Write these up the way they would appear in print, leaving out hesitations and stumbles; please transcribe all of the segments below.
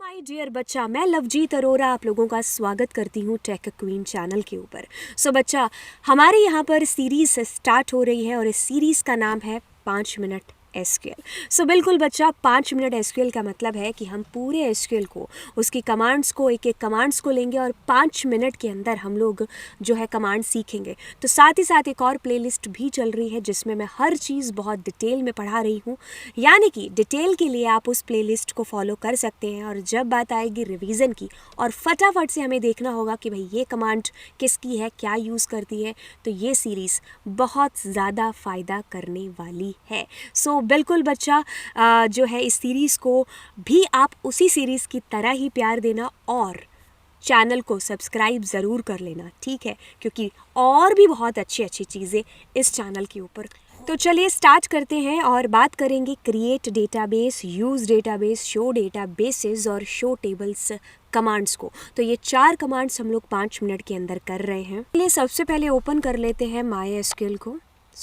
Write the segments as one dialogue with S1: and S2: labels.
S1: My dear बच्चा, मैं लवजीत अरोरा आप लोगों का स्वागत करती हूँ टेक क्वीन चैनल के ऊपर। बच्चा, हमारे यहाँ पर सीरीज़ स्टार्ट हो रही है और इस सीरीज़ का नाम है 5 मिनट एसक्यूएल। बिल्कुल बच्चा, 5 मिनट एसक्यूएल का मतलब है कि हम पूरे एसक्यूएल को, उसकी कमांड्स को, एक एक कमांड्स को लेंगे और 5 मिनट के अंदर हम लोग जो है कमांड सीखेंगे। तो साथ ही साथ एक और प्लेलिस्ट भी चल रही है जिसमें मैं हर चीज़ बहुत डिटेल में पढ़ा रही हूँ, यानी कि डिटेल के लिए आप उस प्लेलिस्ट को फॉलो कर सकते हैं। और जब बात आएगी रिवीजन की और फटाफट से हमें देखना होगा कि भाई ये कमांड किसकी है, क्या यूज़ करती है, तो ये सीरीज़ बहुत ज़्यादा फ़ायदा करने वाली है। बिल्कुल बच्चा, जो है इस सीरीज़ को भी आप उसी सीरीज़ की तरह ही प्यार देना और चैनल को सब्सक्राइब ज़रूर कर लेना, ठीक है, क्योंकि और भी बहुत अच्छी अच्छी चीज़ें इस चैनल के ऊपर। तो चलिए स्टार्ट करते हैं और बात करेंगे create database, use database, show databases और शो टेबल्स कमांड्स को। तो ये 4 कमांड्स हम लोग 5 मिनट के अंदर कर रहे हैं। चलिए सबसे पहले ओपन कर लेते हैं माई एसक्यूएल को।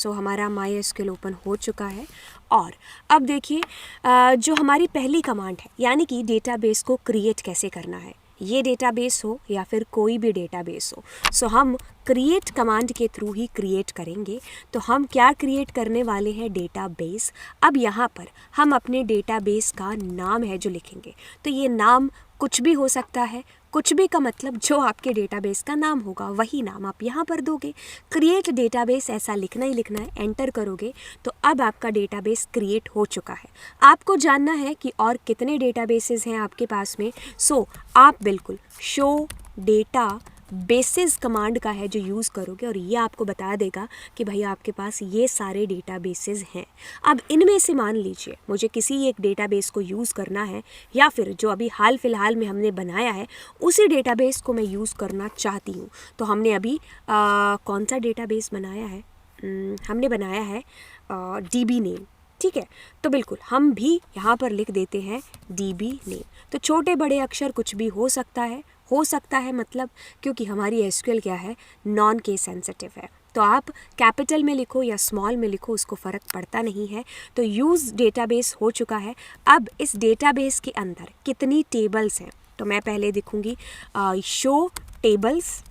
S1: हमारा माई एसक्यूएल ओपन हो चुका है और अब देखिए जो हमारी पहली कमांड है, यानी कि डेटाबेस को क्रिएट कैसे करना है। ये डेटाबेस हो या फिर कोई भी डेटाबेस हो, हम क्रिएट कमांड के थ्रू ही क्रिएट करेंगे। तो हम क्या क्रिएट करने वाले हैं, डेटाबेस। अब यहाँ पर हम अपने डेटाबेस का नाम है जो लिखेंगे, तो ये नाम कुछ भी हो सकता है। कुछ भी का मतलब जो आपके डेटाबेस का नाम होगा वही नाम आप यहाँ पर दोगे। क्रिएट डेटाबेस ऐसा लिखना ही लिखना है, एंटर करोगे तो अब आपका डेटाबेस क्रिएट हो चुका है। आपको जानना है कि और कितने डेटाबेसेस हैं आपके पास में। आप बिल्कुल शो डेटा बेसिस कमांड का है जो यूज़ करोगे और ये आपको बता देगा कि भाई आपके पास ये सारे डेटाबेसेस हैं। अब इनमें से मान लीजिए मुझे किसी एक डेटाबेस को यूज़ करना है, या फिर जो अभी हाल फिलहाल में हमने बनाया है उसी डेटाबेस को मैं यूज़ करना चाहती हूँ। तो हमने अभी कौन सा डेटाबेस बनाया है, हमने बनाया है DB नेम, ठीक है। तो बिल्कुल हम भी यहाँ पर लिख देते हैं DB नेम। तो छोटे बड़े अक्षर कुछ भी हो सकता है मतलब, क्योंकि हमारी एसक्यूएल क्या है, नॉन केस सेंसिटिव है। तो आप कैपिटल में लिखो या स्मॉल में लिखो, उसको फ़र्क पड़ता नहीं है। तो यूज़ डेटाबेस हो चुका है। अब इस डेटाबेस के अंदर कितनी टेबल्स हैं, तो मैं पहले दिखूँगी शो टेबल्स,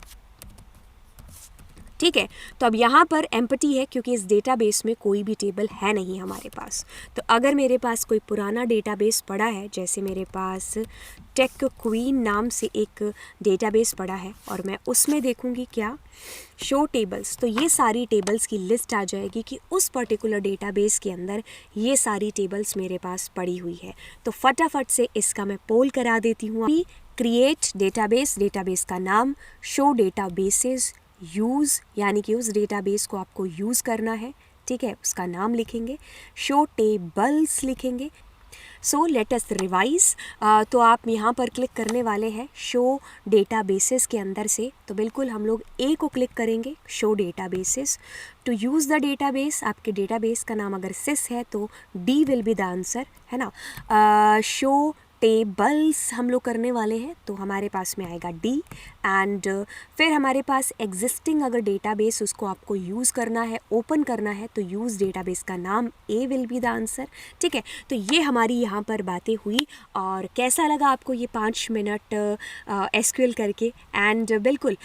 S1: ठीक है। तो अब यहाँ पर एम्प्टी है क्योंकि इस डेटाबेस में कोई भी टेबल है नहीं हमारे पास। तो अगर मेरे पास कोई पुराना डेटाबेस पड़ा है, जैसे मेरे पास टेक क्वीन नाम से एक डेटाबेस पड़ा है और मैं उसमें देखूँगी क्या, शो टेबल्स, तो ये सारी टेबल्स की लिस्ट आ जाएगी कि उस पर्टिकुलर डेटाबेस के अंदर ये सारी टेबल्स मेरे पास पड़ी हुई है। तो फटाफट से इसका मैं पोल करा देती हूँ। अभी क्रिएट डेटाबेस, डेटाबेस का नाम, शो डेटाबेसेस, यूज़ यानी कि उस डेटाबेस को आपको यूज़ करना है, ठीक है, उसका नाम लिखेंगे, शो टेबल्स लिखेंगे। Let us revise. तो आप यहाँ पर क्लिक करने वाले हैं शो डेटाबेसेस के अंदर से, तो बिल्कुल हम लोग ए को क्लिक करेंगे, show databases. To use the database, आपके डेटाबेस का नाम अगर सिस है तो D will be the answer, है ना। शो टेबल्स हम लोग करने वाले हैं तो हमारे पास में आएगा डी। एंड फिर हमारे पास एग्जिस्टिंग अगर डेटाबेस उसको आपको यूज़ करना है, ओपन करना है, तो यूज़ डेटाबेस का नाम ए विल बी द आंसर, ठीक है। तो ये हमारी यहाँ पर बातें हुई और कैसा लगा आपको ये 5 मिनट एसक्यूएल करके। एंड बिल्कुल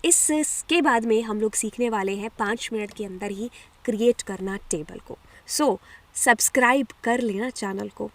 S1: इसके बाद में हम लोग सीखने वाले हैं 5 मिनट के अंदर ही क्रिएट करना टेबल को। सब्सक्राइब कर लेना चैनल को।